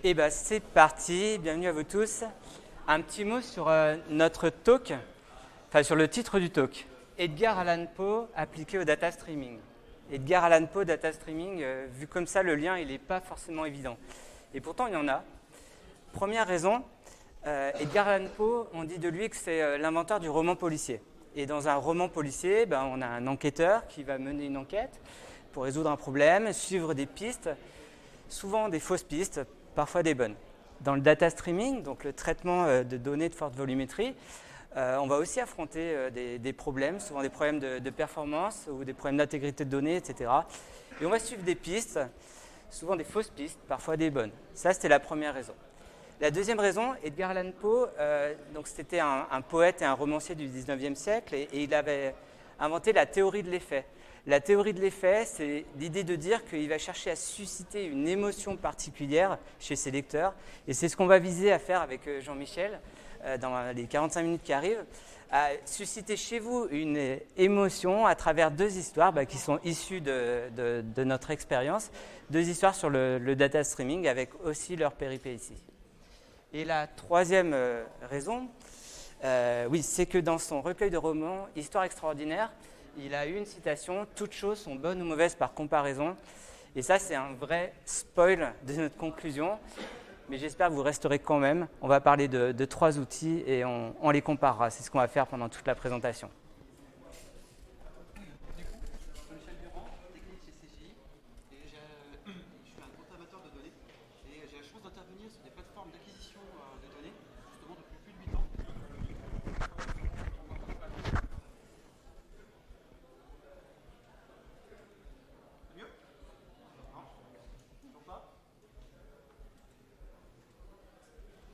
Et bien c'est parti, bienvenue à vous tous. Un petit mot sur notre talk, enfin sur le titre du talk. Edgar Allan Poe appliqué au data streaming. Edgar Allan Poe, data streaming, vu comme ça, le lien il n'est pas forcément évident. Et pourtant il y en a. Première raison, Edgar Allan Poe, on dit de lui que c'est l'inventeur du roman policier. Et dans un roman policier, on a un enquêteur qui va mener une enquête pour résoudre un problème, suivre des pistes, souvent des fausses pistes, parfois des bonnes. Dans le data streaming, donc le traitement de données de forte volumétrie, on va aussi affronter des problèmes, souvent des problèmes de performance ou des problèmes d'intégrité de données, etc. Et on va suivre des pistes, souvent des fausses pistes, parfois des bonnes. Ça, c'était la première raison. La deuxième raison, Edgar Allan Poe, donc c'était un poète et un romancier du 19e siècle et il avait inventé la théorie de l'effet. La théorie de l'effet, c'est l'idée de dire qu'il va chercher à susciter une émotion particulière chez ses lecteurs. Et c'est ce qu'on va viser à faire avec Jean-Michel dans les 45 minutes qui arrivent, à susciter chez vous une émotion à travers deux histoires qui sont issues de notre expérience, deux histoires sur le data streaming avec aussi leurs péripéties. Et la troisième raison, c'est que dans son recueil de romans « Histoire extraordinaire », il a eu une citation « Toutes choses sont bonnes ou mauvaises par comparaison ». Et ça, c'est un vrai spoil de notre conclusion. Mais j'espère que vous resterez quand même. On va parler de trois outils et on les comparera. C'est ce qu'on va faire pendant toute la présentation. Du coup, Jean-Michel Durand, technique chez CGI. Et je suis un grand amateur de données. Et j'ai la chance d'intervenir sur des plateformes d'acquisition de données, justement depuis plus de 8 ans. Mieux ? Non ? Toujours pas ?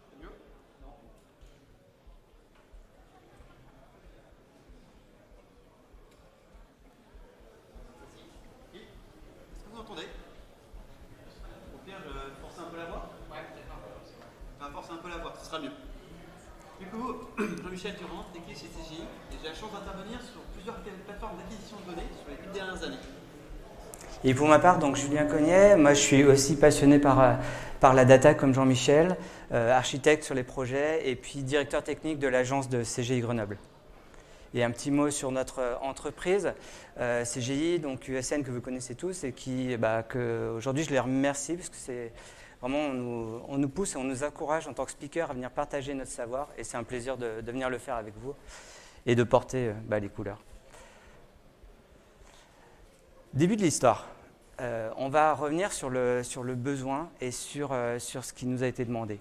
C'est mieux ? Non. Oui. Est-ce que vous entendez ? Au pire, je force un peu la voix ? Ouais, peut-être un peu. Enfin, force un peu la voix, ce sera mieux. Du coup, Jean-Michel Durand, technique chez CGI, et j'ai la chance d'intervenir sur plusieurs plateformes d'acquisition de données sur les 8 dernières années. Et pour ma part, donc Julien Cognet, moi je suis aussi passionné par la data comme Jean-Michel, architecte sur les projets et puis directeur technique de l'agence de CGI Grenoble. Et un petit mot sur notre entreprise, CGI, donc USN que vous connaissez tous et que aujourd'hui je les remercie parce que c'est vraiment on nous pousse et on nous encourage en tant que speaker à venir partager notre savoir et c'est un plaisir de venir le faire avec vous et de porter les couleurs. Début de l'histoire. On va revenir sur le besoin et sur ce qui nous a été demandé.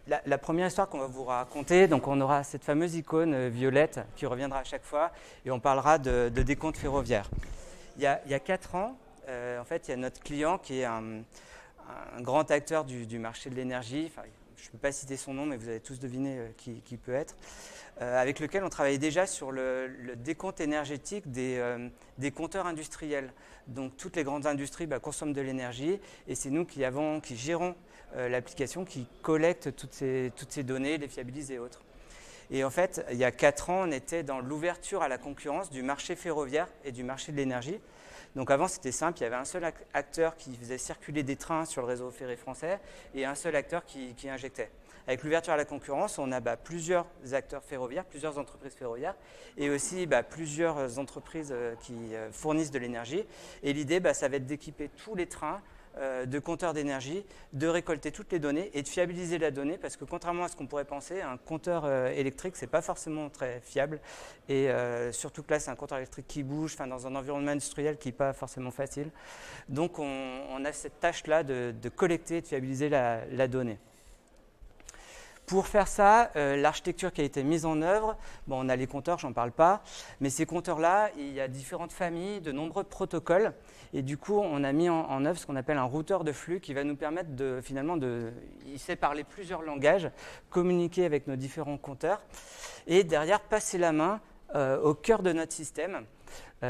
La première histoire qu'on va vous raconter, donc on aura cette fameuse icône violette qui reviendra à chaque fois et on parlera de décompte ferroviaire. Il y a 4 ans, en fait, il y a notre client qui est un grand acteur du marché de l'énergie. Enfin, je ne peux pas citer son nom, mais vous avez tous deviné qui peut être. Avec lequel on travaillait déjà sur le décompte énergétique des compteurs industriels. Donc toutes les grandes industries consomment de l'énergie et c'est nous qui gérons l'application qui collecte toutes ces données, les fiabilise et autres. Et en fait, il y a 4 ans, on était dans l'ouverture à la concurrence du marché ferroviaire et du marché de l'énergie. Donc avant, c'était simple, il y avait un seul acteur qui faisait circuler des trains sur le réseau ferré français et un seul acteur qui injectait. Avec l'ouverture à la concurrence, on a plusieurs acteurs ferroviaires, plusieurs entreprises ferroviaires et aussi plusieurs entreprises qui fournissent de l'énergie. Et l'idée, ça va être d'équiper tous les trains de compteurs d'énergie, de récolter toutes les données et de fiabiliser la donnée parce que contrairement à ce qu'on pourrait penser, un compteur électrique, ce n'est pas forcément très fiable et surtout que là, c'est un compteur électrique qui bouge dans un environnement industriel qui n'est pas forcément facile. Donc, on a cette tâche-là de collecter et de fiabiliser la donnée. Pour faire ça, l'architecture qui a été mise en œuvre, on a les compteurs, j'en parle pas, mais ces compteurs-là, il y a différentes familles, de nombreux protocoles, et du coup, on a mis en œuvre ce qu'on appelle un routeur de flux qui va nous permettre il sait parler plusieurs langages, communiquer avec nos différents compteurs, et derrière, passer la main au cœur de notre système.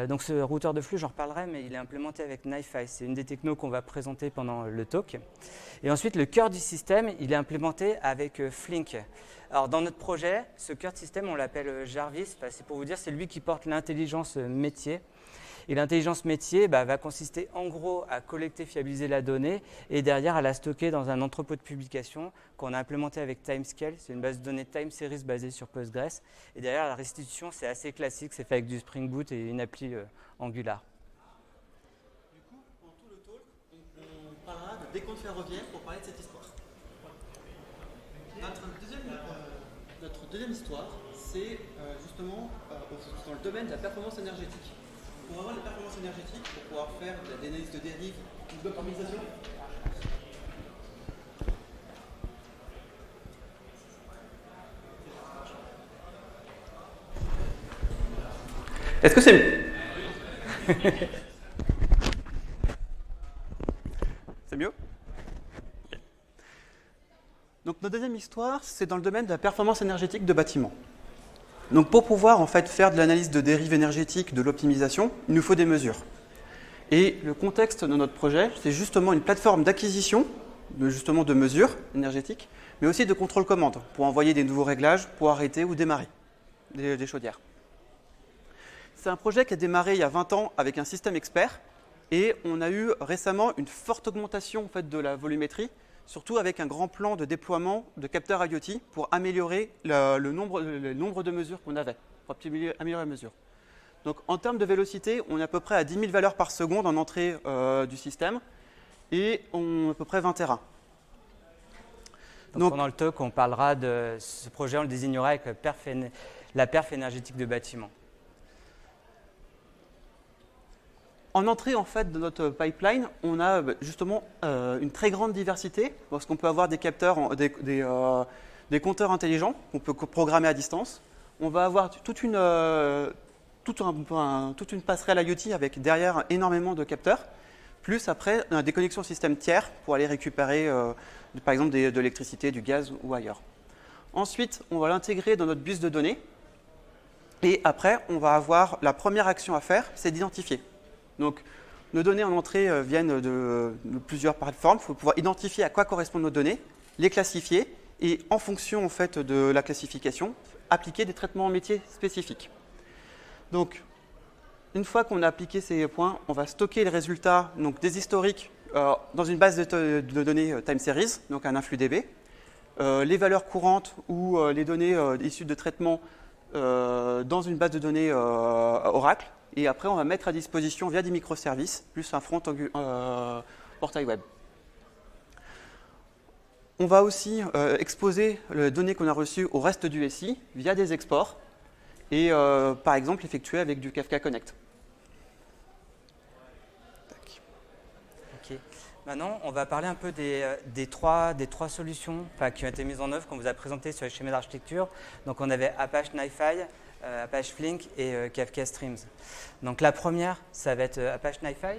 Donc ce routeur de flux, j'en reparlerai, mais il est implémenté avec NiFi. C'est une des technos qu'on va présenter pendant le talk. Et ensuite, le cœur du système, il est implémenté avec Flink. Alors dans notre projet, ce cœur de système, on l'appelle Jarvis. C'est pour vous dire, c'est lui qui porte l'intelligence métier. Et l'intelligence métier va consister en gros à collecter, fiabiliser la donnée et derrière à la stocker dans un entrepôt de publication qu'on a implémenté avec Timescale. C'est une base de données time series basée sur Postgres. Et derrière, la restitution, c'est assez classique, c'est fait avec du Spring Boot et une appli Angular. Du coup, en tout le talk, on parlera de décompte ferroviaire pour parler de cette histoire. Notre deuxième histoire, c'est justement dans le domaine de la performance énergétique. Pour avoir des performances énergétiques, pour pouvoir faire de l'analyse de dérive ou de l'optimisation, est-ce que c'est mieux? C'est mieux? Okay. Donc notre deuxième histoire, c'est dans le domaine de la performance énergétique de bâtiments. Donc pour pouvoir en fait faire de l'analyse de dérive énergétique, de l'optimisation, il nous faut des mesures. Et le contexte de notre projet, c'est justement une plateforme d'acquisition de mesures énergétiques, mais aussi de contrôle commande pour envoyer des nouveaux réglages, pour arrêter ou démarrer des chaudières. C'est un projet qui a démarré il y a 20 ans avec un système expert et on a eu récemment une forte augmentation en fait, de la volumétrie, surtout avec un grand plan de déploiement de capteurs IoT pour améliorer le nombre de mesures qu'on avait, pour améliorer la mesure. Donc en termes de vélocité, on est à peu près à 10 000 valeurs par seconde en entrée du système et on a à peu près 20 terrains. Donc pendant le talk, on parlera de ce projet, on le désignera avec la perf énergétique de bâtiment. En entrée en fait, de notre pipeline, on a justement une très grande diversité parce qu'on peut avoir des capteurs, des compteurs intelligents qu'on peut programmer à distance. On va avoir toute une passerelle IoT avec derrière énormément de capteurs. Plus après, des connexions système tiers pour aller récupérer par exemple de l'électricité, du gaz ou ailleurs. Ensuite, on va l'intégrer dans notre bus de données. Et après, on va avoir la première action à faire, c'est d'identifier. Donc, nos données en entrée viennent de plusieurs plateformes. Il faut pouvoir identifier à quoi correspondent nos données, les classifier et en fonction en fait, de la classification, appliquer des traitements métiers spécifiques. Donc, une fois qu'on a appliqué ces points, on va stocker les résultats donc des historiques dans une base de données time series, donc un influx DB, les valeurs courantes ou les données issues de traitement dans une base de données Oracle. Et après, on va mettre à disposition via des microservices, plus un front portail web. On va aussi exposer les données qu'on a reçues au reste du SI via des exports et par exemple effectuer avec du Kafka Connect. Ok. Maintenant, on va parler un peu des trois solutions qui ont été mises en œuvre qu'on vous a présentées sur les schémas d'architecture. Donc on avait Apache NiFi, Apache Flink et Kafka Streams. Donc la première, ça va être Apache NiFi.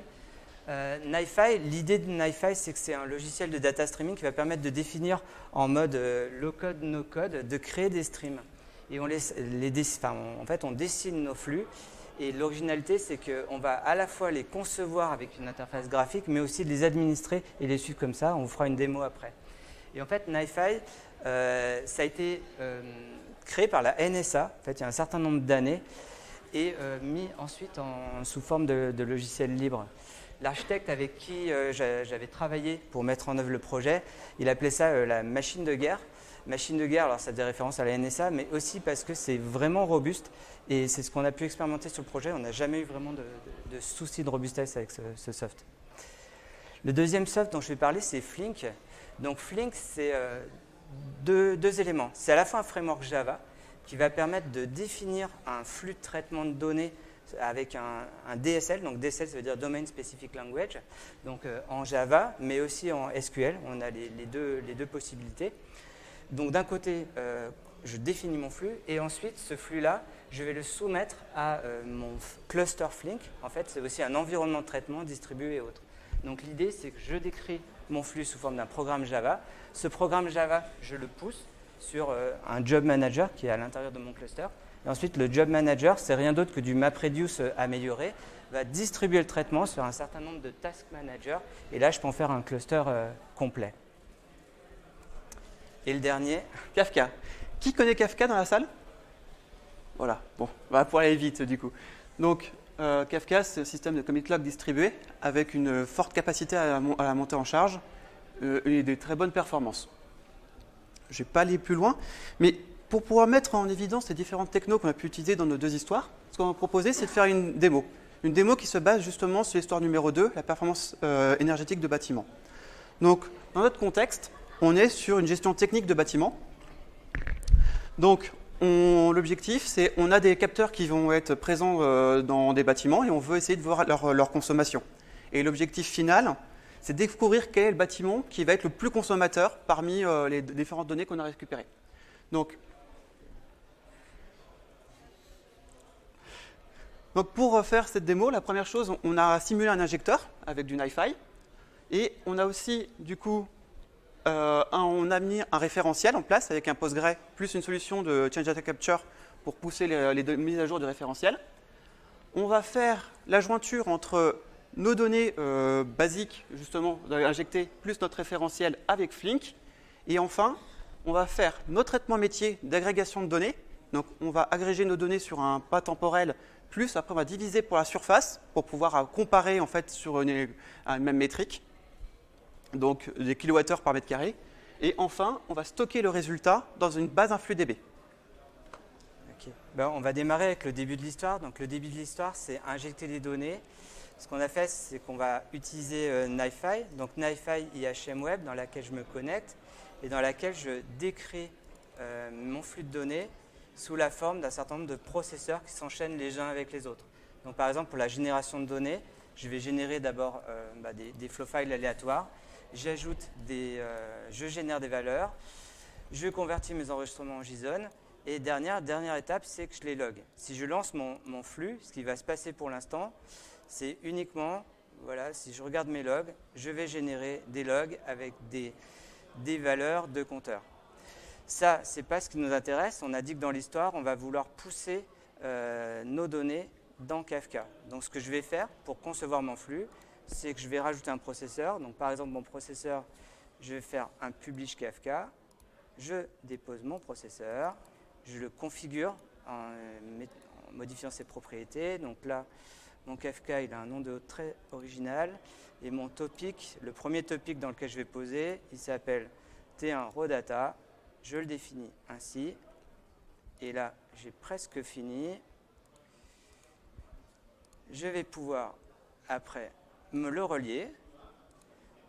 NiFi, l'idée de NiFi, c'est que c'est un logiciel de data streaming qui va permettre de définir en mode low-code, no-code, de créer des streams. Et on dessine nos flux. Et l'originalité, c'est qu'on va à la fois les concevoir avec une interface graphique, mais aussi les administrer et les suivre comme ça. On vous fera une démo après. Et en fait, NiFi, ça a été créé par la NSA, en fait, il y a un certain nombre d'années, et mis ensuite sous forme de logiciel libre. L'architecte avec qui j'avais travaillé pour mettre en œuvre le projet, il appelait ça la machine de guerre. Machine de guerre, alors ça fait référence à la NSA, mais aussi parce que c'est vraiment robuste, et c'est ce qu'on a pu expérimenter sur le projet. On n'a jamais eu vraiment de soucis de robustesse avec ce soft. Le deuxième soft dont je vais parler, c'est Flink. Donc Flink, c'est deux éléments. C'est à la fois un framework Java qui va permettre de définir un flux de traitement de données avec un DSL. Donc DSL, ça veut dire Domain Specific Language, donc en Java, mais aussi en SQL. On a les deux possibilités. Donc d'un côté, je définis mon flux et ensuite, ce flux-là, je vais le soumettre à mon cluster Flink. En fait, c'est aussi un environnement de traitement distribué et autres. Donc l'idée, c'est que je décris mon flux sous forme d'un programme Java. Ce programme Java, je le pousse sur un job manager qui est à l'intérieur de mon cluster. Et ensuite, le job manager, c'est rien d'autre que du MapReduce amélioré, va distribuer le traitement sur un certain nombre de task managers. Et là, je peux en faire un cluster complet. Et le dernier, Kafka. Qui connaît Kafka dans la salle? Voilà, bon, on va pouvoir aller vite du coup. Donc, Kafka, c'est un système de commit log distribué avec une forte capacité à la montée en charge et des très bonnes performances. Je ne vais pas aller plus loin, mais pour pouvoir mettre en évidence les différentes technos qu'on a pu utiliser dans nos deux histoires, ce qu'on va proposer, c'est de faire une démo. Une démo qui se base justement sur l'histoire numéro 2, la performance énergétique de bâtiment. Donc, dans notre contexte, on est sur une gestion technique de bâtiment. Donc, l'objectif, c'est on a des capteurs qui vont être présents dans des bâtiments et on veut essayer de voir leur consommation. Et l'objectif final, c'est de découvrir quel est le bâtiment qui va être le plus consommateur parmi les différentes données qu'on a récupérées. Donc, pour faire cette démo, la première chose, on a simulé un injecteur avec du NiFi. Et on a aussi, du coup, on a mis un référentiel en place avec un Postgre plus une solution de Change Data Capture pour pousser les mises à jour du référentiel. On va faire la jointure entre nos données basiques, justement, injectées, plus notre référentiel avec Flink. Et enfin, on va faire nos traitements métiers d'agrégation de données. Donc, on va agréger nos données sur un pas temporel, plus après, on va diviser pour la surface pour pouvoir comparer en fait sur une même métrique. Donc, des kilowattheures par mètre carré. Et enfin, on va stocker le résultat dans une base InfluDB. Okay. On va démarrer avec le début de l'histoire. Donc, le début de l'histoire, c'est injecter les données. Ce qu'on a fait, c'est qu'on va utiliser NiFi, donc NiFi IHM Web, dans laquelle je me connecte et dans laquelle je décris mon flux de données sous la forme d'un certain nombre de processeurs qui s'enchaînent les uns avec les autres. Donc, par exemple, pour la génération de données, je vais générer d'abord des flow files aléatoires. Je génère des valeurs, je convertis mes enregistrements en JSON et dernière étape, c'est que je les log. Si je lance mon flux, ce qui va se passer pour l'instant, c'est uniquement, voilà, si je regarde mes logs, je vais générer des logs avec des valeurs de compteurs. Ça, ce n'est pas ce qui nous intéresse. On a dit que dans l'histoire, on va vouloir pousser nos données dans Kafka. Donc, ce que je vais faire pour concevoir mon flux, c'est que je vais rajouter un processeur. Donc, par exemple, mon processeur, je vais faire un publish Kafka. Je dépose mon processeur. Je le configure en modifiant ses propriétés. Donc là, mon Kafka, il a un nom de hôte très original. Et mon topic, le premier topic dans lequel je vais poser, il s'appelle T1 raw data. Je le définis ainsi. Et là, j'ai presque fini. Je vais pouvoir, après, me le relier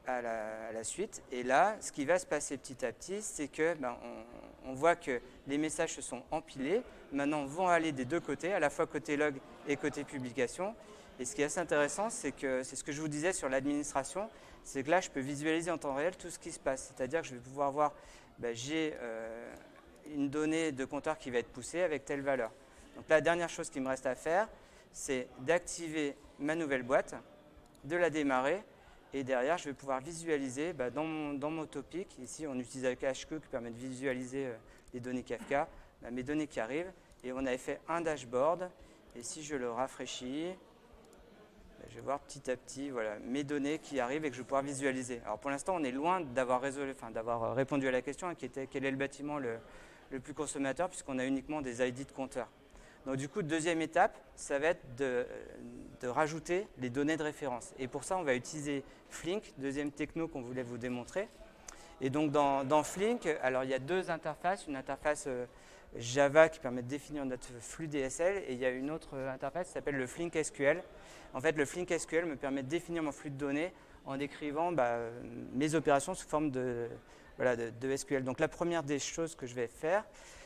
à la suite. Et là, ce qui va se passer petit à petit, c'est que on voit que les messages se sont empilés. Maintenant, vont aller des deux côtés, à la fois côté log et côté publication. Et ce qui est assez intéressant, c'est que c'est ce que je vous disais sur l'administration, c'est que là, je peux visualiser en temps réel tout ce qui se passe. C'est-à-dire que je vais pouvoir voir, j'ai une donnée de compteur qui va être poussée avec telle valeur. Donc la dernière chose qui me reste à faire, c'est d'activer ma nouvelle boîte, de la démarrer, et derrière, je vais pouvoir visualiser dans mon topic. Ici, on utilise avec HQ qui permet de visualiser les données Kafka, mes données qui arrivent, et on avait fait un dashboard, et si je le rafraîchis, je vais voir petit à petit mes données qui arrivent et que je vais pouvoir visualiser. Alors pour l'instant, on est loin d'avoir répondu à la question qui était quel est le bâtiment le plus consommateur, puisqu'on a uniquement des ID de compteurs. Donc du coup, deuxième étape, ça va être de rajouter les données de référence. Et pour ça, on va utiliser Flink, deuxième techno qu'on voulait vous démontrer. Et donc dans Flink, alors il y a deux interfaces, une interface Java qui permet de définir notre flux DSL, et il y a une autre interface qui s'appelle le Flink SQL. En fait, le Flink SQL me permet de définir mon flux de données en décrivant mes opérations sous forme de SQL. Donc la première des choses que je vais faire,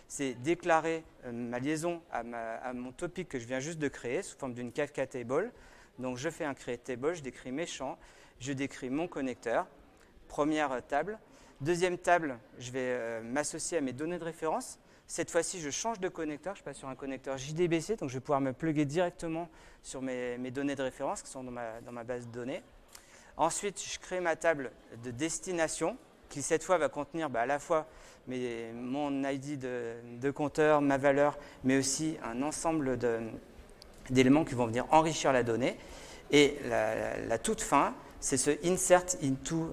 c'est déclarer ma liaison à mon topic que je viens juste de créer sous forme d'une Kafka table. Donc je fais un create table, je décris mes champs, je décris mon connecteur. Première table. Deuxième table, je vais m'associer à mes données de référence. Cette fois-ci, je change de connecteur, je passe sur un connecteur JDBC, donc je vais pouvoir me plugger directement sur mes données de référence qui sont dans ma base de données. Ensuite, je crée ma table de destination, qui cette fois va contenir à la fois mon ID de compteur, ma valeur, mais aussi un ensemble d'éléments qui vont venir enrichir la donnée. Et la toute fin, c'est ce insert into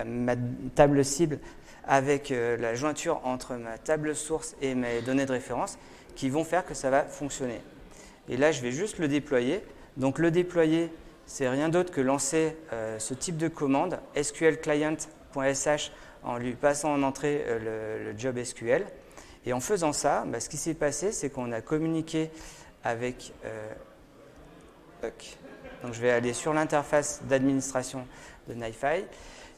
ma table cible avec la jointure entre ma table source et mes données de référence qui vont faire que ça va fonctionner. Et là, je vais juste le déployer. Donc le déployer, c'est rien d'autre que lancer ce type de commande, sqlclient.sh, en lui passant en entrée le job SQL. Et en faisant ça, ce qui s'est passé, c'est qu'on a communiqué avec... donc je vais aller sur l'interface d'administration de NiFi.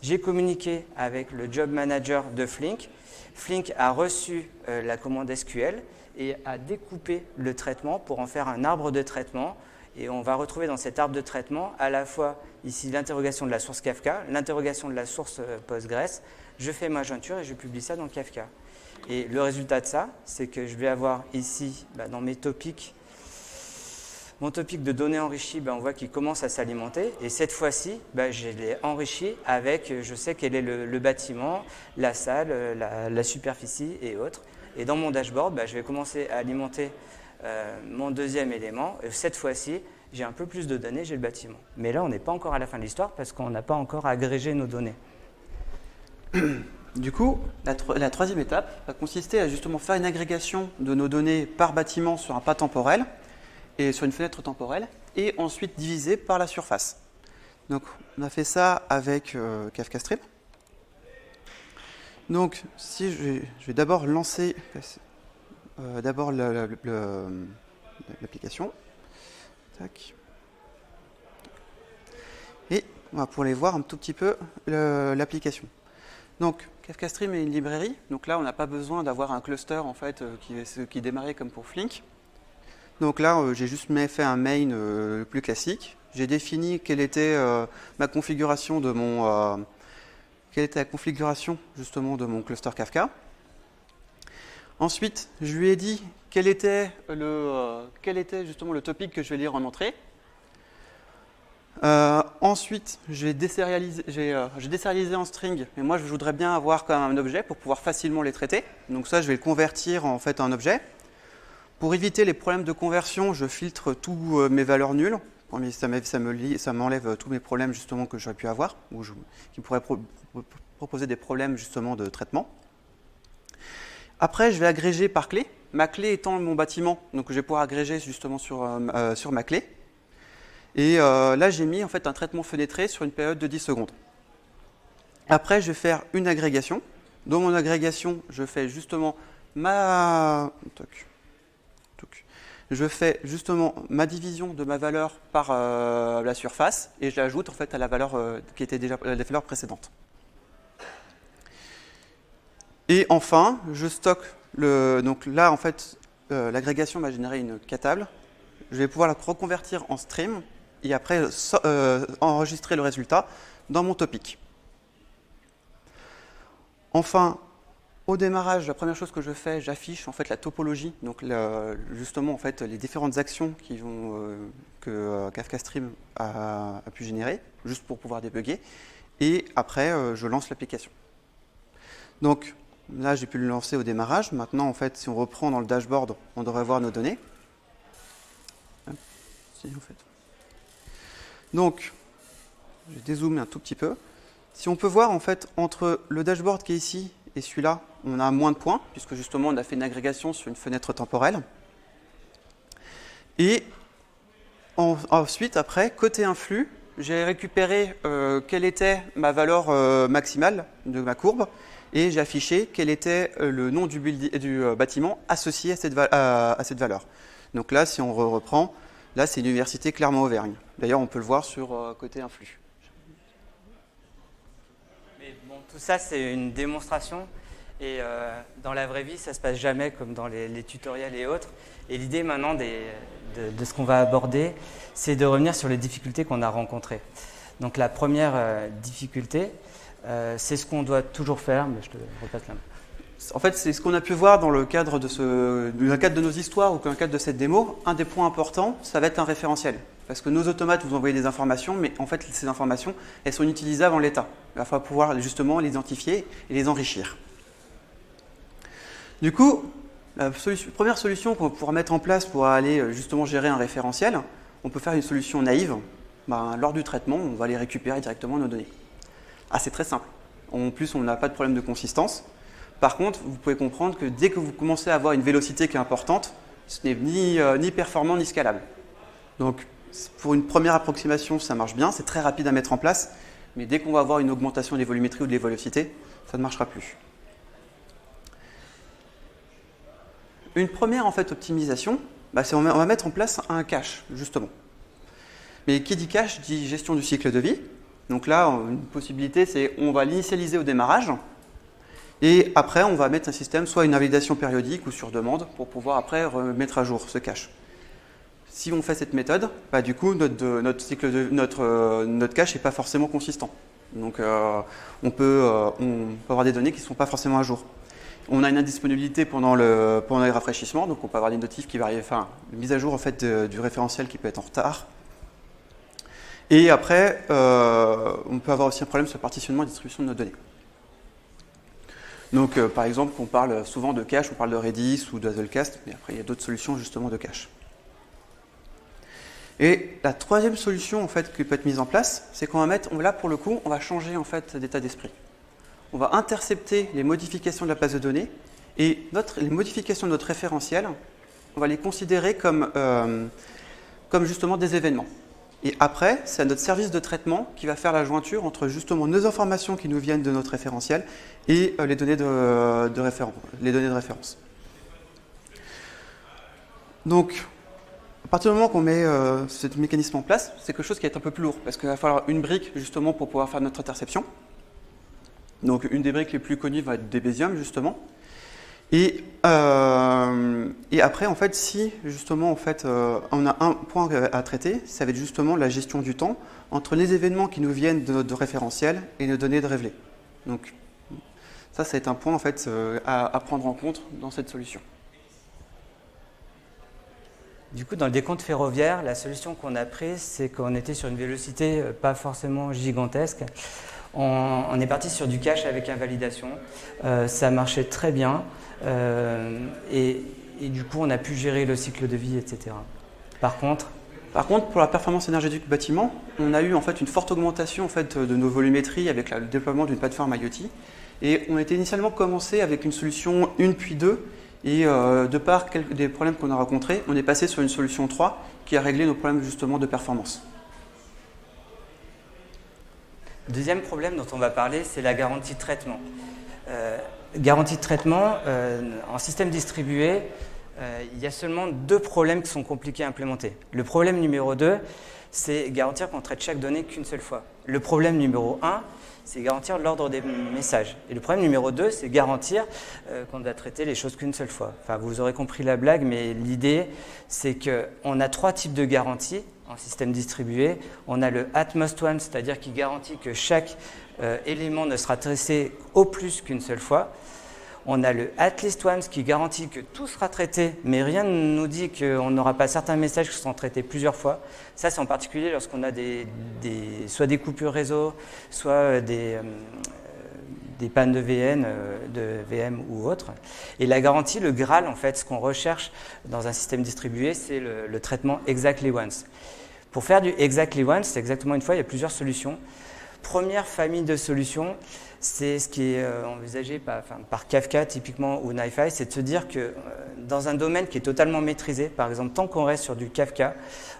J'ai communiqué avec le job manager de Flink. Flink a reçu la commande SQL et a découpé le traitement pour en faire un arbre de traitement. Et on va retrouver dans cet arbre de traitement à la fois ici l'interrogation de la source Kafka, l'interrogation de la source Postgres. Je fais ma jointure et je publie ça dans Kafka. Et le résultat de ça, c'est que je vais avoir ici, dans mes topics, mon topic de données enrichies, on voit qu'il commence à s'alimenter. Et cette fois-ci, je l'ai enrichi avec, je sais quel est le bâtiment, la salle, la superficie et autres. Et dans mon dashboard, je vais commencer à alimenter mon deuxième élément. Et cette fois-ci, j'ai un peu plus de données, j'ai le bâtiment. Mais là, on n'est pas encore à la fin de l'histoire parce qu'on n'a pas encore agrégé nos données. Du coup, la troisième étape va consister à justement faire une agrégation de nos données par bâtiment sur un pas temporel et sur une fenêtre temporelle, et ensuite diviser par la surface. Donc, on a fait ça avec Kafka Stream. Donc, si je vais d'abord lancer l'application. Tac. Et on va pouvoir les voir un tout petit peu l'application. Donc, Kafka Stream est une librairie. Donc là, on n'a pas besoin d'avoir un cluster en fait qui démarrait comme pour Flink. Donc là, j'ai juste fait un main plus classique. J'ai défini quelle était ma configuration de mon justement de mon cluster Kafka. Ensuite, je lui ai dit quel était justement le topic que je vais lire en entrée. Ensuite, j'ai désérialisé en string, mais moi je voudrais bien avoir quand même un objet pour pouvoir facilement les traiter. Donc ça, je vais le convertir en fait en objet. Pour éviter les problèmes de conversion, je filtre tous mes valeurs nulles. Ça m'enlève tous mes problèmes justement que j'aurais pu avoir, qui pourraient proposer des problèmes justement de traitement. Après, je vais agréger par clé. Ma clé étant mon bâtiment, donc je vais pouvoir agréger justement sur ma clé. Et là, j'ai mis en fait un traitement fenêtré sur une période de 10 secondes. Après, je vais faire une agrégation. Dans mon agrégation, je fais justement je fais justement ma division de ma valeur par la surface et je l'ajoute en fait à la valeur qui était déjà la valeur précédente. Et enfin, je stocke donc là en fait l'agrégation m'a généré une k-table. Je vais pouvoir la reconvertir en stream et après enregistrer le résultat dans mon topic. Enfin, au démarrage, la première chose que je fais, j'affiche en fait la topologie, donc justement en fait les différentes actions que Kafka Stream a pu générer, juste pour pouvoir débugger. Et après, je lance l'application. Donc là, j'ai pu le lancer au démarrage. Maintenant, en fait, si on reprend dans le dashboard, on devrait voir nos données. Donc, je vais dézoomer un tout petit peu. Si on peut voir en fait entre le dashboard qui est ici et celui-là, on a moins de points, puisque justement on a fait une agrégation sur une fenêtre temporelle. Et ensuite, après, côté influx, j'ai récupéré quelle était ma valeur maximale de ma courbe, et j'ai affiché quel était le nom du bâtiment associé à cette valeur. Donc là, si on reprend, là c'est l'université Clermont-Auvergne. D'ailleurs, on peut le voir sur côté influx. Mais bon, tout ça, c'est une démonstration. Et dans la vraie vie, ça ne se passe jamais comme dans les tutoriels et autres. Et l'idée maintenant de ce qu'on va aborder, c'est de revenir sur les difficultés qu'on a rencontrées. Donc la première difficulté, c'est ce qu'on doit toujours faire, mais je te repasse la main. En fait, c'est ce qu'on a pu voir dans le cadre de nos histoires ou dans le cadre de cette démo. Un des points importants, ça va être un référentiel. Parce que nos automates vous envoient des informations, mais en fait, ces informations, elles sont inutilisables en l'état. Il va falloir pouvoir justement les identifier et les enrichir. Du coup, la première solution qu'on pourra mettre en place pour aller justement gérer un référentiel, on peut faire une solution naïve. Lors du traitement, on va aller récupérer directement nos données. C'est très simple. En plus, on n'a pas de problème de consistance. Par contre, vous pouvez comprendre que dès que vous commencez à avoir une vélocité qui est importante, ce n'est ni performant ni scalable. Donc, pour une première approximation, ça marche bien, c'est très rapide à mettre en place, mais dès qu'on va avoir une augmentation des volumétries ou des vélocités, ça ne marchera plus. Une première optimisation, c'est on va mettre en place un cache, justement. Mais qui dit cache dit gestion du cycle de vie. Donc là, une possibilité, c'est on va l'initialiser au démarrage, et après, on va mettre un système, soit une invalidation périodique ou sur demande, pour pouvoir après remettre à jour ce cache. Si on fait cette méthode, du coup, notre cache n'est pas forcément consistant. Donc, on peut avoir des données qui ne sont pas forcément à jour. On a une indisponibilité pendant les rafraîchissements, donc on peut avoir des notifs qui varient, une mise à jour du référentiel qui peut être en retard. Et après, on peut avoir aussi un problème sur le partitionnement et distribution de nos données. Donc, par exemple, on parle souvent de cache, on parle de Redis ou de Hazelcast, mais après, il y a d'autres solutions justement de cache. Et la troisième solution qui peut être mise en place, c'est qu'on va là pour le coup, on va changer d'état d'esprit. On va intercepter les modifications de la base de données et les modifications de notre référentiel, on va les considérer comme justement des événements. Et après, c'est notre service de traitement qui va faire la jointure entre justement nos informations qui nous viennent de notre référentiel et les données de référence. Donc, à partir du moment qu'on met ce mécanisme en place, c'est quelque chose qui va être un peu plus lourd, parce qu'il va falloir une brique justement pour pouvoir faire notre interception. Donc une des briques les plus connues va être Debezium justement. Et après, si justement on a un point à traiter, ça va être justement la gestion du temps entre les événements qui nous viennent de notre référentiel et nos données de Revley. Donc ça va être un point à prendre en compte dans cette solution. Du coup, dans le décompte ferroviaire, la solution qu'on a prise, c'est qu'on était sur une vélocité pas forcément gigantesque. On est parti sur du cache avec invalidation. Ça marchait très bien. Et du coup, on a pu gérer le cycle de vie, etc. Par contre, pour la performance énergétique du bâtiment, on a eu une forte augmentation de nos volumétries avec le déploiement d'une plateforme IoT. Et on était initialement commencé avec une solution 1 puis 2. Et de par des problèmes qu'on a rencontrés, on est passé sur une solution 3 qui a réglé nos problèmes justement de performance. Deuxième problème dont on va parler, c'est la garantie de traitement. Garantie de traitement, en système distribué, il y a seulement deux problèmes qui sont compliqués à implémenter. Le problème numéro 2, c'est garantir qu'on traite chaque donnée qu'une seule fois. Le problème numéro 1, c'est garantir l'ordre des messages. Et le problème numéro 2, c'est garantir qu'on doit traiter les choses qu'une seule fois. Enfin, vous aurez compris la blague, mais l'idée, c'est qu'on a 3 types de garanties en système distribué. On a le at most one, c'est-à-dire qui garantit que chaque élément ne sera traité au plus qu'une seule fois. On a le at least once qui garantit que tout sera traité, mais rien ne nous dit qu'on n'aura pas certains messages qui seront traités plusieurs fois. Ça, c'est en particulier lorsqu'on a soit des coupures réseau, soit des pannes de VM ou autres. Et la garantie, le Graal, ce qu'on recherche dans un système distribué, c'est le traitement exactly once. Pour faire du exactly once, exactement une fois, il y a plusieurs solutions. Première famille de solutions, c'est ce qui est envisagé par Kafka typiquement ou NiFi, c'est de se dire que dans un domaine qui est totalement maîtrisé, par exemple tant qu'on reste sur du Kafka,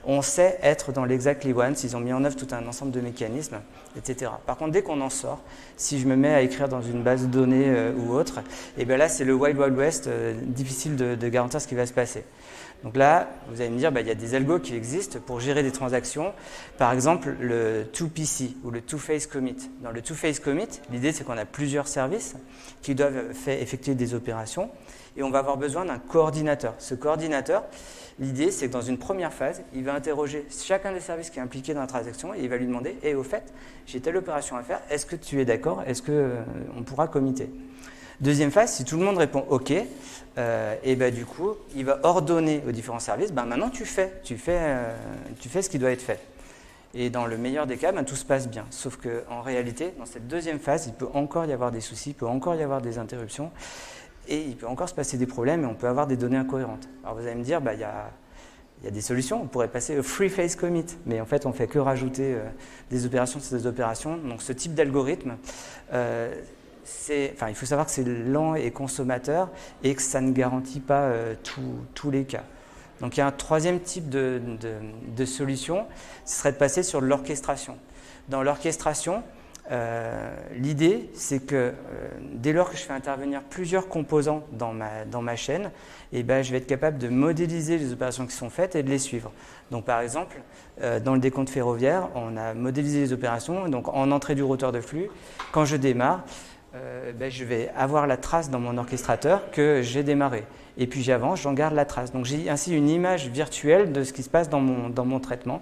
on sait être dans l'exactly once, ils ont mis en œuvre tout un ensemble de mécanismes, etc. Par contre, dès qu'on en sort, si je me mets à écrire dans une base de données ou autre, et bien là c'est le Wild Wild West, difficile de garantir ce qui va se passer. Donc là, vous allez me dire, il y a des algos qui existent pour gérer des transactions. Par exemple, le 2PC ou le two-phase commit. Dans le two-phase commit, l'idée c'est qu'on a plusieurs services qui doivent effectuer des opérations et on va avoir besoin d'un coordinateur. Ce coordinateur, l'idée c'est que dans une première phase, il va interroger chacun des services qui est impliqué dans la transaction et il va lui demander « au fait, j'ai telle opération à faire, est-ce que tu es d'accord? Est-ce qu'on pourra committer ?» Deuxième phase, si tout le monde répond « OK », et du coup, il va ordonner aux différents services, maintenant tu fais ce qui doit être fait. Et dans le meilleur des cas, tout se passe bien. Sauf qu'en réalité, dans cette deuxième phase, il peut encore y avoir des soucis, il peut encore y avoir des interruptions, et il peut encore se passer des problèmes, et on peut avoir des données incohérentes. Alors vous allez me dire, il y a des solutions, on pourrait passer au free phase commit, mais en fait, on ne fait que rajouter des opérations sur des opérations. Donc ce type d'algorithme, il faut savoir que c'est lent et consommateur et que ça ne garantit pas tous les cas. Donc il y a un troisième type de solution, ce serait de passer sur l'orchestration. Dans l'orchestration, l'idée, c'est que dès lors que je fais intervenir plusieurs composants dans ma chaîne, je vais être capable de modéliser les opérations qui sont faites et de les suivre. Donc par exemple, dans le décompte ferroviaire, on a modélisé les opérations. Donc en entrée du routeur de flux, quand je démarre, je vais avoir la trace dans mon orchestrateur que j'ai démarré. Et puis j'avance, j'en garde la trace. Donc j'ai ainsi une image virtuelle de ce qui se passe dans mon traitement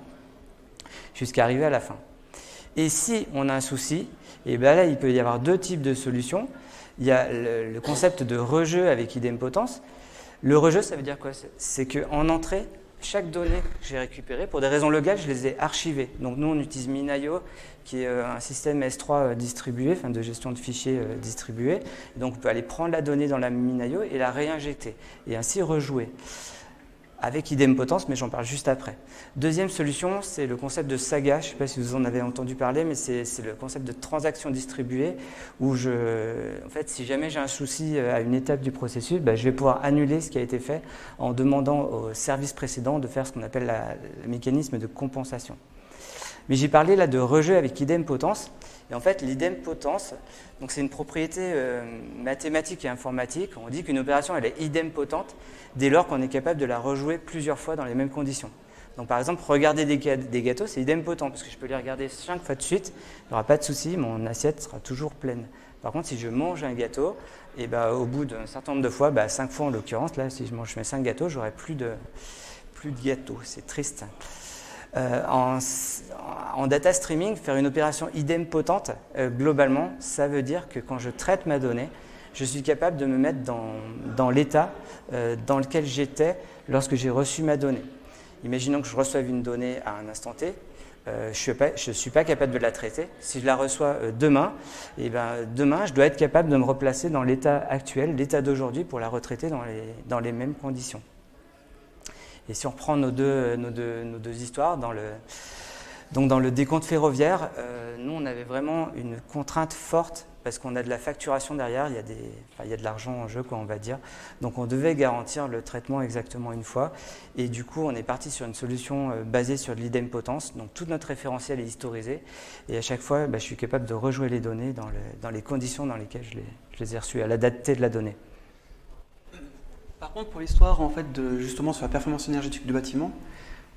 jusqu'à arriver à la fin. Et si on a un souci, là il peut y avoir deux types de solutions. Il y a le concept de rejeu avec idempotence. Le rejeu, ça veut dire quoi? C'est qu'en entrée, chaque donnée que j'ai récupérée, pour des raisons locales, je les ai archivées. Donc nous, on utilise Minayo, qui est un système S3 distribué, de gestion de fichiers distribués. Donc on peut aller prendre la donnée dans la Minayo et la réinjecter, et ainsi rejouer. Avec idempotence, mais j'en parle juste après. Deuxième solution, c'est le concept de saga. Je ne sais pas si vous en avez entendu parler, mais c'est le concept de transaction distribuée où si jamais j'ai un souci à une étape du processus, je vais pouvoir annuler ce qui a été fait en demandant au service précédent de faire ce qu'on appelle le mécanisme de compensation. Mais j'ai parlé là de rejeu avec idempotence. Et en fait, l'idempotence, c'est une propriété mathématique et informatique. On dit qu'une opération elle est idempotente dès lors qu'on est capable de la rejouer plusieurs fois dans les mêmes conditions. Donc par exemple, regarder des gâteaux, c'est idempotent parce que je peux les regarder 5 fois de suite, il n'y aura pas de souci, mon assiette sera toujours pleine. Par contre, si je mange un gâteau, au bout d'un certain nombre de fois, 5 fois en l'occurrence, là, si je mange mes 5 gâteaux, j'aurai plus de gâteaux. C'est triste. En data streaming, faire une opération idempotente, globalement, ça veut dire que quand je traite ma donnée, je suis capable de me mettre dans l'état dans lequel j'étais lorsque j'ai reçu ma donnée. Imaginons que je reçoive une donnée à un instant T, je ne suis pas capable de la traiter. Si je la reçois demain, demain, je dois être capable de me replacer dans l'état actuel, l'état d'aujourd'hui, pour la retraiter dans les mêmes conditions. Et si on reprend nos deux histoires, dans le décompte ferroviaire, nous, on avait vraiment une contrainte forte parce qu'on a de la facturation derrière, il y a de l'argent en jeu, on va dire. Donc, on devait garantir le traitement exactement une fois. Et du coup, on est parti sur une solution basée sur de l'idempotence. Donc, tout notre référentiel est historisé. Et à chaque fois, je suis capable de rejouer les données dans les conditions dans lesquelles je les ai reçues, à la date T de la donnée. Par contre, pour l'histoire justement sur la performance énergétique du bâtiment,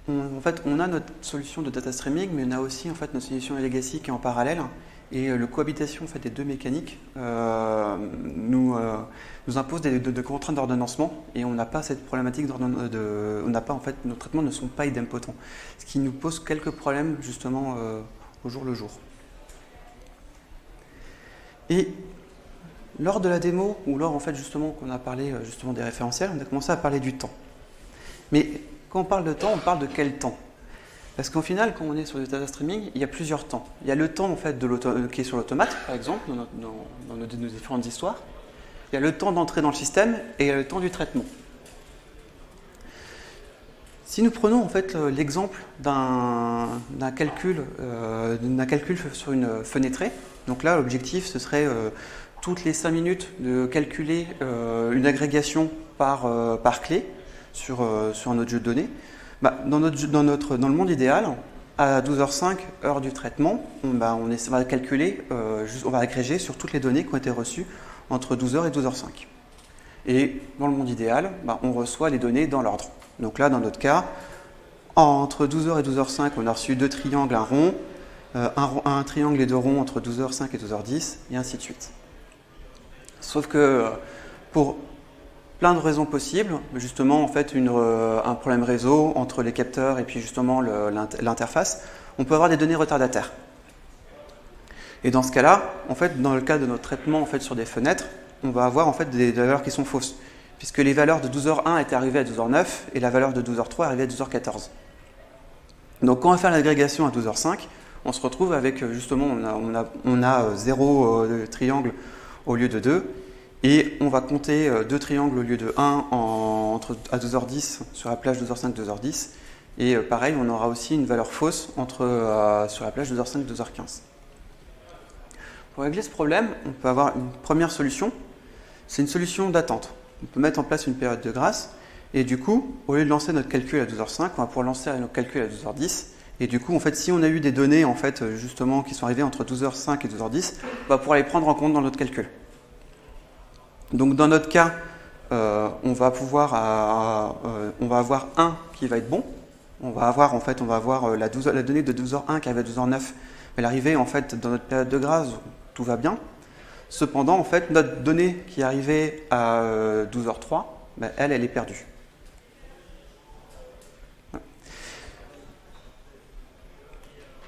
on a notre solution de data streaming, mais on a aussi notre solution legacy qui est en parallèle. Et la cohabitation des deux mécaniques nous impose de contraintes d'ordonnancement, et on n'a pas cette problématique nos traitements ne sont pas idempotents, ce qui nous pose quelques problèmes justement au jour le jour. Et lors de la démo, ou lors justement qu'on a parlé des référentiels, on a commencé à parler du temps. Mais quand on parle de temps, on parle de quel temps? Parce qu'au final, quand on est sur le data streaming, il y a plusieurs temps. Il y a le temps qui est sur l'automate, par exemple, dans nos différentes histoires. Il y a le temps d'entrée dans le système et il y a le temps du traitement. Si nous prenons l'exemple d'un calcul sur une fenêtrée, donc là l'objectif ce serait toutes les 5 minutes de calculer une agrégation par clé sur notre jeu de données. Dans le monde idéal, à 12h05, heure du traitement, on va calculer, on va agréger sur toutes les données qui ont été reçues entre 12h et 12h05. Et dans le monde idéal, on reçoit les données dans l'ordre. Donc là, dans notre cas, entre 12h et 12h05, on a reçu 2 triangles, un rond, un triangle et 2 ronds entre 12h05 et 12h10, et ainsi de suite. Sauf que pour plein de raisons possibles, justement un problème réseau entre les capteurs et puis justement l'interface, on peut avoir des données retardataires. Et dans ce cas-là, dans le cas de notre traitement sur des fenêtres, on va avoir des valeurs qui sont fausses, puisque les valeurs de 12h01 étaient arrivées à 12h09 et la valeur de 12h03 est arrivée à 12h14. Donc quand on va faire l'agrégation à 12h05, on se retrouve avec justement, on a 0 triangle au lieu de 2, et on va compter 2 triangles au lieu de 1 à 12h10 sur la plage 12h05, 12h10. Et pareil, on aura aussi une valeur fausse sur la plage 12h05, 12h15. Pour régler ce problème, on peut avoir une première solution, c'est une solution d'attente. On peut mettre en place une période de grâce, et du coup, au lieu de lancer notre calcul à 12h05, on va pouvoir lancer notre calcul à 12h10. Et du coup, en fait, si on a eu des données en fait, justement, qui sont arrivées entre 12h05 et 12h10, on va pouvoir les prendre en compte dans notre calcul. Donc dans notre cas, on va avoir 1 qui va être bon. On va avoir la donnée de 12h01 qui arrive à 12h09. Elle arrivait en fait dans notre période de grâce, tout va bien. Cependant, en fait, notre donnée qui arrivait à 12h03, ben, elle est perdue.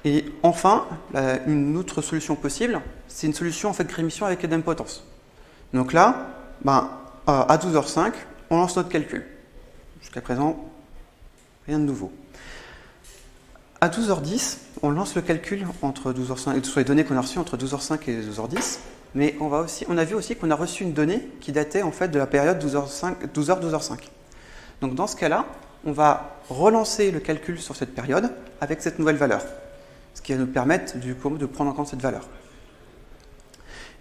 Et enfin, une autre solution possible, c'est une solution en fait rémission avec idempotence. Donc là, à 12h05, on lance notre calcul. Jusqu'à présent, rien de nouveau. À 12h10, on lance le calcul entre 12h05 sur les données qu'on a reçues entre 12h05 et 12h10. Mais on a vu aussi qu'on a reçu une donnée qui datait en fait de la période 12h-12h05. Donc dans ce cas-là, on va relancer le calcul sur cette période avec cette nouvelle valeur, ce qui va nous permettre du coup de prendre en compte cette valeur.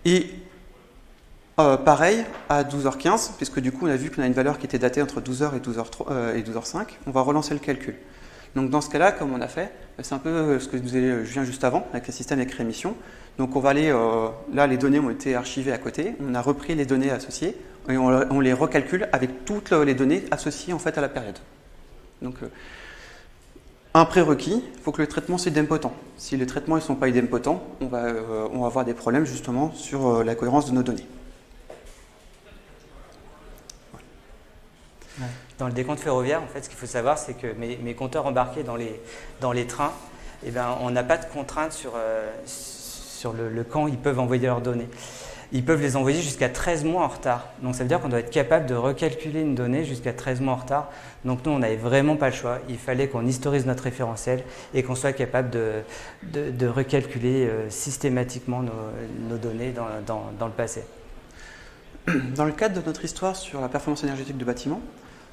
Et pareil à 12h15, puisque du coup on a vu qu'on a une valeur qui était datée entre 12h et 12h05, on va relancer le calcul. Donc dans ce cas-là, comme on a fait, c'est un peu ce que je viens juste avant, avec le système avec rémission. Donc on va aller, là les données ont été archivées à côté, on a repris les données associées et on les recalcule avec toutes les données associées en fait à la période. Donc un prérequis, il faut que le traitement soit idempotent. Si les traitements ne sont pas idempotents, on va avoir des problèmes justement sur la cohérence de nos données. Dans le décompte ferroviaire, en fait, ce qu'il faut savoir, c'est que mes compteurs embarqués dans les trains, eh ben, on n'a pas de contrainte sur le quand ils peuvent envoyer leurs données. Ils peuvent les envoyer jusqu'à 13 mois en retard. Donc ça veut dire qu'on doit être capable de recalculer une donnée jusqu'à 13 mois en retard. Donc nous, on n'avait vraiment pas le choix. Il fallait qu'on historise notre référentiel et qu'on soit capable de recalculer systématiquement nos données dans le passé. Dans le cadre de notre histoire sur la performance énergétique du bâtiment,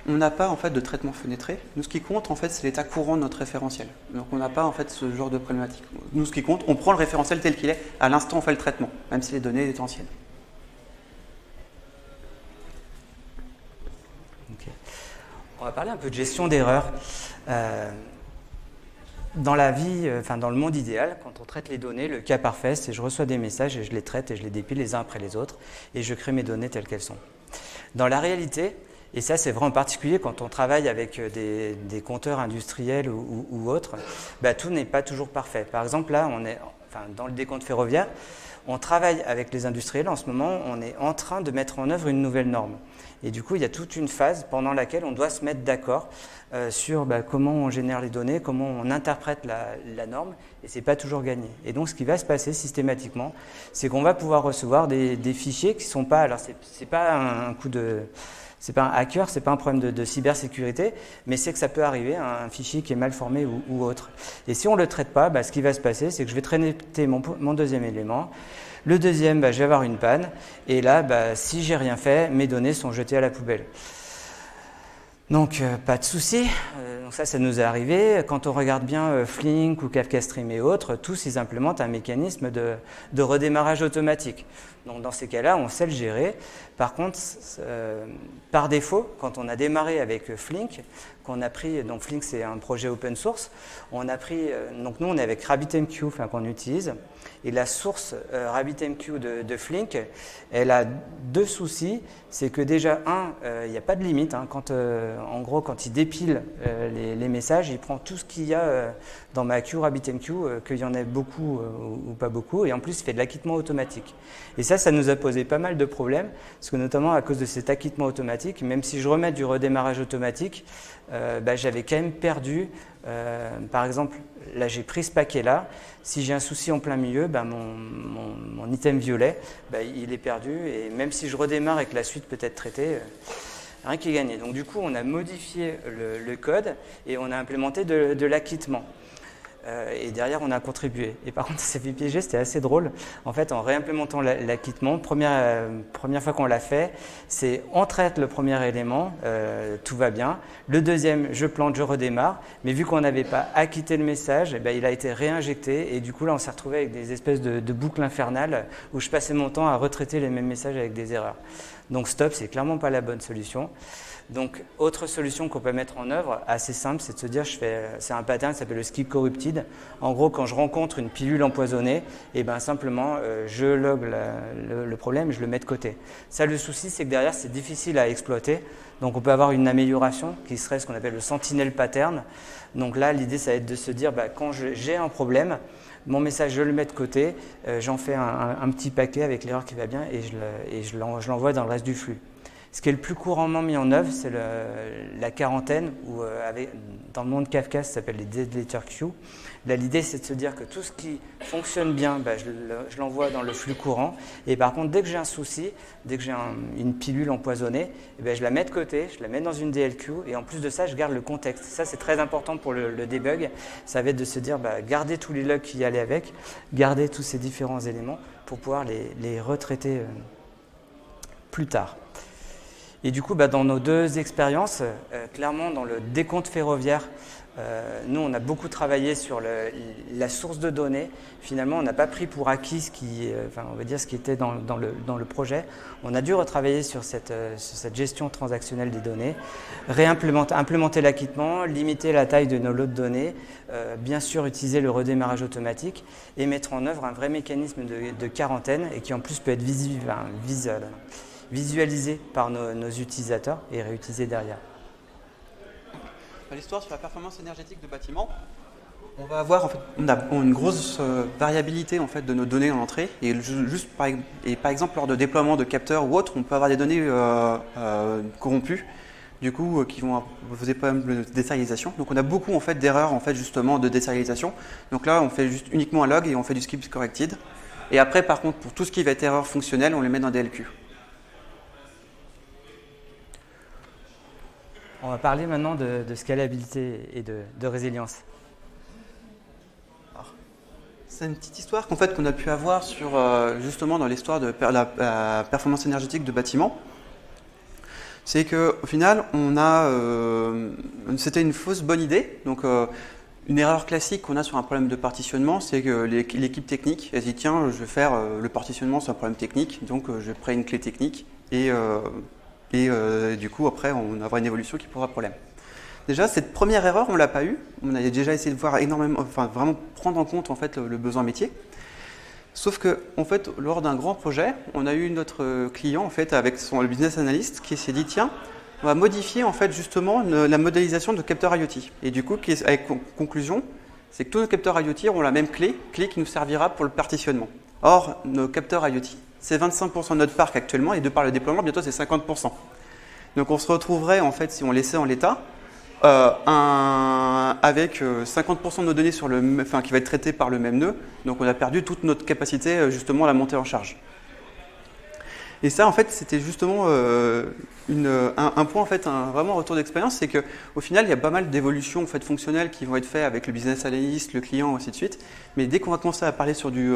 on n'a pas en fait de traitement fenêtré. Nous, ce qui compte en fait, c'est l'état courant de notre référentiel. Donc, on n'a pas en fait ce genre de problématique. Nous, ce qui compte, on prend le référentiel tel qu'il est. À l'instant, on fait le traitement, même si les données étaient anciennes. Okay. On va parler un peu de gestion d'erreurs. Dans la vie, dans le monde idéal, quand on traite les données, le cas parfait, c'est que je reçois des messages et je les traite et je les dépile les uns après les autres et je crée mes données telles qu'elles sont. Dans la réalité, et ça c'est vrai en particulier quand on travaille avec des compteurs industriels ou autres, tout n'est pas toujours parfait. Par exemple, là, dans le décompte ferroviaire, on travaille avec les industriels. En ce moment, on est en train de mettre en œuvre une nouvelle norme. Et du coup, il y a toute une phase pendant laquelle on doit se mettre d'accord sur comment on génère les données, comment on interprète la norme, et ce n'est pas toujours gagné. Et donc, ce qui va se passer systématiquement, c'est qu'on va pouvoir recevoir des fichiers qui ne sont pas... Alors, c'est pas un coup de... C'est pas un hacker, c'est pas un problème de cybersécurité, mais c'est que ça peut arriver à un fichier qui est mal formé ou autre. Et si on ne le traite pas, ce qui va se passer, c'est que je vais traiter mon deuxième élément. Le deuxième, je vais avoir une panne. Et là, si j'ai rien fait, mes données sont jetées à la poubelle. Donc, pas de souci. Donc ça nous est arrivé. Quand on regarde bien Flink ou Kafka Stream et autres, tous ils implémentent un mécanisme de redémarrage automatique. Donc dans ces cas-là, on sait le gérer. Par contre, par défaut, quand on a démarré avec Flink, qu'on a pris, donc Flink c'est un projet open source, on a pris, donc nous on est avec RabbitMQ qu'on utilise, et la source RabbitMQ de Flink, elle a deux soucis, c'est que déjà il n'y a pas de limite, en gros quand il dépile les messages, il prend tout ce qu'il y a dans ma queue RabbitMQ, qu'il y en ait beaucoup ou pas beaucoup, et en plus il fait de l'acquittement automatique. Et ça nous a posé pas mal de problèmes, parce que notamment à cause de cet acquittement automatique, même si je remets du redémarrage automatique, j'avais quand même perdu, par exemple, là j'ai pris ce paquet-là, si j'ai un souci en plein milieu, mon item violet, il est perdu, et même si je redémarre et que la suite peut être traitée, rien qui est gagné. Donc du coup, on a modifié le code et on a implémenté de l'acquittement. et derrière on a contribué. Et par contre ça s'est fait piéger, c'était assez drôle. En fait, en réimplémentant l'acquittement, première fois qu'on l'a fait, c'est on traite le premier élément, tout va bien. Le deuxième, je plante, je redémarre, mais vu qu'on n'avait pas acquitté le message, il a été réinjecté et du coup là on s'est retrouvé avec des espèces de boucles infernales où je passais mon temps à retraiter les mêmes messages avec des erreurs. Donc stop, c'est clairement pas la bonne solution. Donc, autre solution qu'on peut mettre en œuvre, assez simple, c'est de se dire, c'est un pattern qui s'appelle le skip corrupted. En gros, quand je rencontre une pilule empoisonnée, simplement, je log le problème, je le mets de côté. Ça, le souci, c'est que derrière, c'est difficile à exploiter. Donc, on peut avoir une amélioration qui serait ce qu'on appelle le sentinel pattern. Donc là, l'idée, ça va être de se dire, quand j'ai un problème, mon message, je le mets de côté, j'en fais un petit paquet avec l'erreur qui va bien et je l'envoie dans le reste du flux. Ce qui est le plus couramment mis en œuvre, c'est la quarantaine, ou dans le monde Kafka, ça s'appelle les dead letter queues. Là, l'idée, c'est de se dire que tout ce qui fonctionne bien, je l'envoie dans le flux courant. Et par contre, dès que j'ai un souci, dès que j'ai une pilule empoisonnée, je la mets de côté, je la mets dans une DLQ, et en plus de ça, je garde le contexte. Ça, c'est très important pour le debug. Ça va être de se dire, garder tous les logs qui y allaient avec, garder tous ces différents éléments pour pouvoir les retraiter plus tard. Et du coup, dans nos deux expériences, clairement dans le décompte ferroviaire, nous on a beaucoup travaillé sur la source de données. Finalement, on n'a pas pris pour acquis ce qui était dans le projet. On a dû retravailler sur cette gestion transactionnelle des données, implémenter l'acquittement, limiter la taille de nos lots de données, bien sûr utiliser le redémarrage automatique et mettre en œuvre un vrai mécanisme de quarantaine et qui en plus peut être visualisé par nos utilisateurs et réutilisé derrière. Dans l'histoire sur la performance énergétique de bâtiments, on va avoir on a une grosse variabilité en fait de nos données en entrée et par exemple lors de déploiement de capteurs ou autres, on peut avoir des données corrompues du coup qui vont poser problème de désérialisation. Donc on a beaucoup en fait d'erreurs en fait justement de désérialisation. Donc là on fait juste uniquement un log et on fait du skip corrected. Et après par contre pour tout ce qui va être erreur fonctionnelle, on les met dans DLQ. On va parler maintenant de scalabilité et de résilience. C'est une petite histoire qu'on a pu avoir sur, justement dans l'histoire de la performance énergétique de bâtiments. C'est qu'au final, c'était une fausse bonne idée. Donc, une erreur classique qu'on a sur un problème de partitionnement, c'est que l'équipe technique, elle dit tiens, je vais faire le partitionnement, c'est un problème technique, donc je vais créer une clé technique et du coup, après, on aura une évolution qui posera problème. Déjà, cette première erreur, on ne l'a pas eue. On a déjà essayé de voir vraiment prendre en compte en fait, le besoin métier. Sauf que, en fait, lors d'un grand projet, on a eu notre client en fait, avec le business analyst qui s'est dit tiens, on va modifier en fait, justement la modélisation de capteurs IoT. Et du coup, avec conclusion, c'est que tous nos capteurs IoT auront la même clé qui nous servira pour le partitionnement. Or, nos capteurs IoT, c'est 25% de notre parc actuellement et de par le déploiement, bientôt c'est 50%. Donc on se retrouverait en fait, si on laissait en l'état, avec 50% de nos données qui va être traité par le même nœud. Donc on a perdu toute notre capacité justement à la montée en charge. Et ça, en fait, c'était justement un point, en fait, vraiment un retour d'expérience, c'est qu'au final, il y a pas mal d'évolutions en fait, fonctionnelles qui vont être faites avec le business analyst, le client, ainsi de suite. Mais dès qu'on va commencer à parler sur du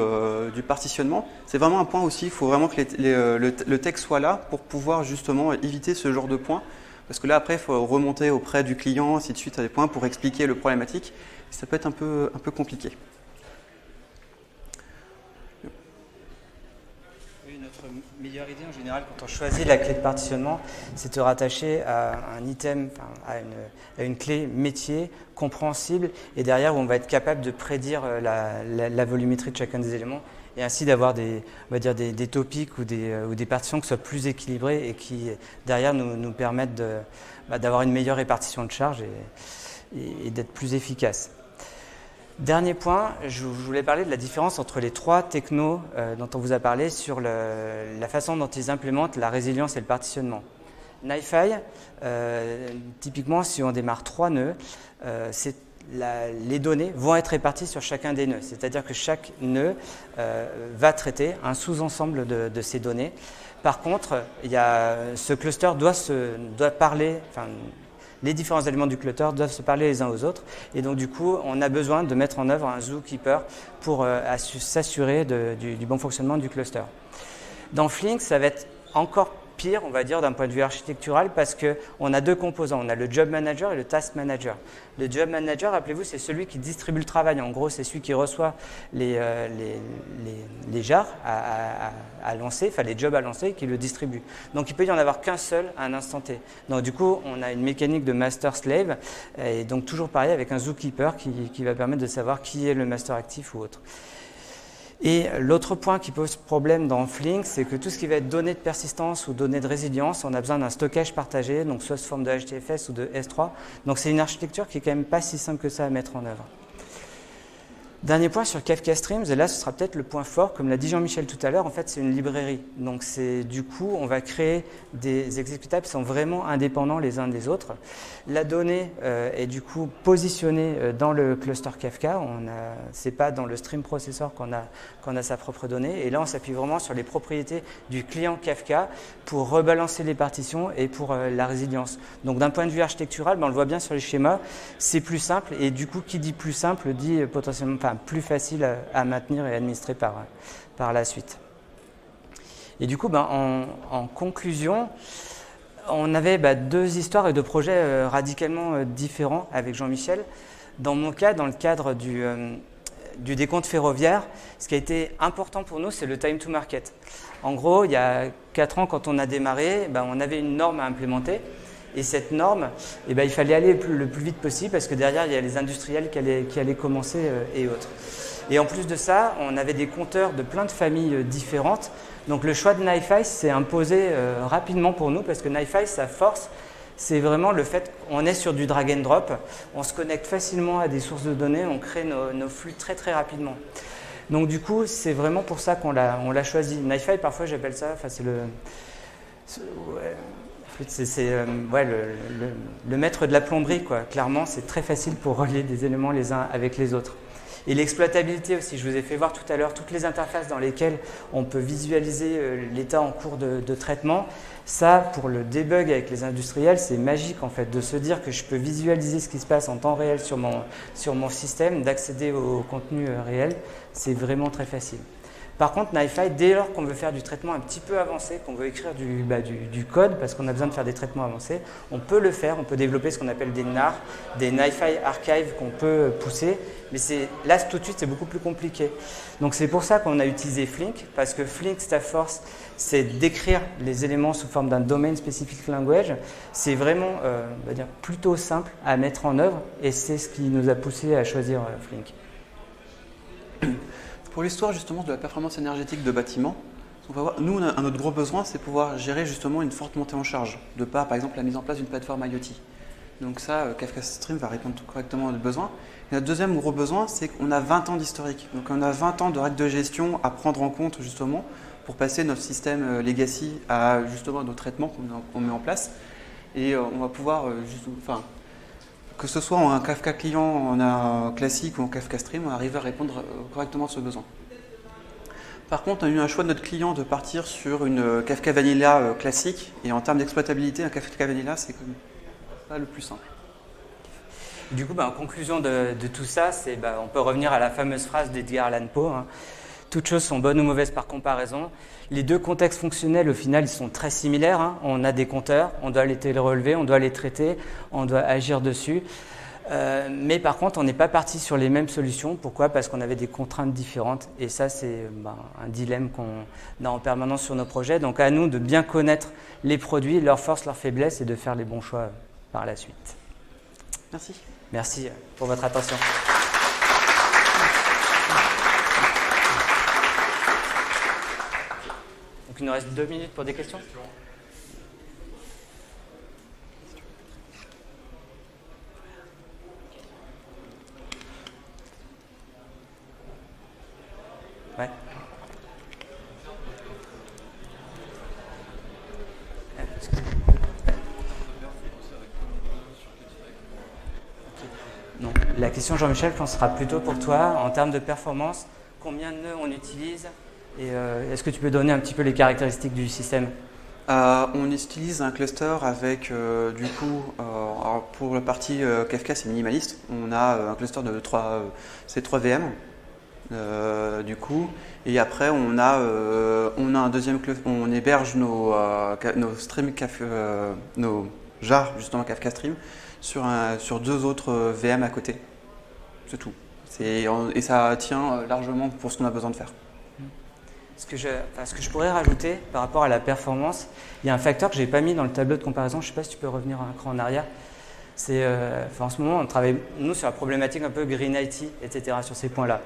partitionnement, c'est vraiment un point aussi, il faut vraiment que le texte soit là pour pouvoir justement éviter ce genre de points. Parce que là, après, il faut remonter auprès du client, ainsi de suite, à des points pour expliquer le problématique. Ça peut être un peu compliqué. Notre meilleure idée en général quand on choisit la clé de partitionnement, c'est de se rattacher à un item, à une clé métier compréhensible et derrière où on va être capable de prédire la volumétrie de chacun des éléments et ainsi d'avoir des topics ou des partitions qui soient plus équilibrées et qui derrière nous permettent d'avoir une meilleure répartition de charge et d'être plus efficace. Dernier point, je voulais parler de la différence entre les trois technos dont on vous a parlé sur la façon dont ils implémentent la résilience et le partitionnement. NiFi, typiquement, si on démarre 3 nœuds, les données vont être réparties sur chacun des nœuds. C'est-à-dire que chaque nœud va traiter un sous-ensemble de ces données. Par contre, ce cluster doit parler, les différents éléments du cluster doivent se parler les uns aux autres. Et donc du coup, on a besoin de mettre en œuvre un zookeeper pour s'assurer du bon fonctionnement du cluster. Dans Flink, ça va être encore pire, on va dire, d'un point de vue architectural, parce qu'on a deux composants. On a le job manager et le task manager. Le job manager, rappelez-vous, c'est celui qui distribue le travail. En gros, c'est celui qui reçoit les jars à lancer, enfin les jobs à lancer, et qui le distribue. Donc, il peut y en avoir qu'un seul à un instant T. Donc, du coup, on a une mécanique de master-slave, et donc toujours pareil avec un zookeeper qui va permettre de savoir qui est le master actif ou autre. Et l'autre point qui pose problème dans Flink, c'est que tout ce qui va être données de persistance ou données de résilience, on a besoin d'un stockage partagé, donc soit sous forme de HDFS ou de S3. Donc c'est une architecture qui est quand même pas si simple que ça à mettre en œuvre. Dernier point sur Kafka Streams, et là ce sera peut-être le point fort, comme l'a dit Jean-Michel tout à l'heure, en fait c'est une librairie. Donc du coup on va créer des exécutables qui sont vraiment indépendants les uns des autres. La donnée est du coup positionnée dans le cluster Kafka, c'est pas dans le stream processor qu'on a sa propre donnée, et là on s'appuie vraiment sur les propriétés du client Kafka pour rebalancer les partitions et pour la résilience. Donc d'un point de vue architectural, on le voit bien sur les schémas, c'est plus simple, et du coup qui dit plus simple dit potentiellement plus facile à maintenir et administrer par la suite. Et du coup, en conclusion, on avait deux histoires et deux projets radicalement différents avec Jean-Michel. Dans mon cas, dans le cadre du décompte ferroviaire, ce qui a été important pour nous, c'est le time to market. En gros, il y a 4 ans, quand on a démarré, on avait une norme à implémenter. Et cette norme, il fallait aller le plus vite possible parce que derrière, il y a les industriels qui allaient commencer et autres. Et en plus de ça, on avait des compteurs de plein de familles différentes. Donc le choix de NiFi s'est imposé rapidement pour nous parce que NiFi, sa force, c'est vraiment le fait qu'on est sur du drag and drop. On se connecte facilement à des sources de données, on crée nos flux très très rapidement. Donc du coup, c'est vraiment pour ça qu'on l'a choisi. NiFi, parfois j'appelle ça, c'est le maître de la plomberie, quoi. Clairement, c'est très facile pour relier des éléments les uns avec les autres. Et l'exploitabilité aussi, je vous ai fait voir tout à l'heure toutes les interfaces dans lesquelles on peut visualiser l'état en cours de traitement. Ça, pour le debug avec les industriels, c'est magique en fait, de se dire que je peux visualiser ce qui se passe en temps réel sur mon système, d'accéder au contenu réel, c'est vraiment très facile. Par contre, NiFi, dès lors qu'on veut faire du traitement un petit peu avancé, qu'on veut écrire du code, parce qu'on a besoin de faire des traitements avancés, on peut le faire, on peut développer ce qu'on appelle des NAR, des NiFi archives qu'on peut pousser, mais là, tout de suite, c'est beaucoup plus compliqué. Donc c'est pour ça qu'on a utilisé Flink, parce que Flink, sa force, c'est d'écrire les éléments sous forme d'un domain specific language. C'est vraiment plutôt simple à mettre en œuvre, et c'est ce qui nous a poussé à choisir Flink. Pour l'histoire justement de la performance énergétique de bâtiments, on va voir, nous, notre gros besoin, c'est pouvoir gérer justement une forte montée en charge, de par exemple la mise en place d'une plateforme IoT. Donc ça, Kafka Stream va répondre correctement à notre besoin. Et notre deuxième gros besoin, c'est qu'on a 20 ans d'historique. Donc on a 20 ans de règles de gestion à prendre en compte justement pour passer notre système legacy à justement nos traitements qu'on met en place. Et on va pouvoir que ce soit en un Kafka client, en un classique ou en Kafka Stream, on arrive à répondre correctement à ce besoin. Par contre, on a eu un choix de notre client de partir sur une Kafka Vanilla classique, et en termes d'exploitabilité, un Kafka Vanilla, c'est comme pas le plus simple. Du coup, en conclusion de tout ça, on peut revenir à la fameuse phrase d'Edgar Allan Poe, hein. Toutes choses sont bonnes ou mauvaises par comparaison. Les deux contextes fonctionnels, au final, ils sont très similaires, hein. On a des compteurs, on doit les relever, on doit les traiter, on doit agir dessus. Mais par contre, on n'est pas parti sur les mêmes solutions. Pourquoi ? Parce qu'on avait des contraintes différentes. Et ça, c'est un dilemme qu'on a en permanence sur nos projets. Donc à nous de bien connaître les produits, leurs forces, leurs faiblesses et de faire les bons choix par la suite. Merci. Merci pour votre attention. Donc il nous reste 2 minutes pour des questions. Ouais. Non. La question, Jean-Michel, je pense sera plutôt pour toi. En termes de performance, combien de nœuds on utilise et est-ce que tu peux donner un petit peu les caractéristiques du système On utilise un cluster avec, du coup, alors pour la partie Kafka, c'est minimaliste. On a un cluster de 3 VM, du coup. Et après, on a un deuxième cluster, on héberge nos streams, nos jars, justement, Kafka Stream, sur 2 autres VM à côté. C'est tout. Et ça tient largement pour ce qu'on a besoin de faire. Ce que je pourrais rajouter par rapport à la performance, il y a un facteur que je n'ai pas mis dans le tableau de comparaison. Je ne sais pas si tu peux revenir un cran en arrière. C'est, en ce moment, on travaille, nous, sur la problématique un peu Green IT, etc., sur ces points-là.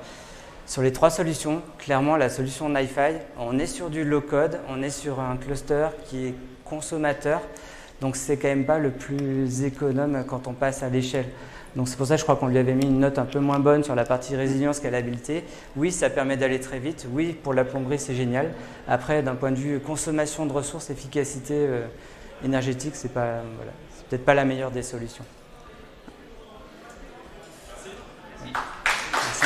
Sur les 3 solutions, clairement, la solution NiFi, on est sur du low-code, on est sur un cluster qui est consommateur, donc c'est quand même pas le plus économe quand on passe à l'échelle. Donc c'est pour ça que je crois qu'on lui avait mis une note un peu moins bonne sur la partie résilience, scalabilité. Oui, ça permet d'aller très vite. Oui, pour la plomberie, c'est génial. Après, d'un point de vue consommation de ressources, efficacité énergétique, c'est peut-être pas la meilleure des solutions. Merci.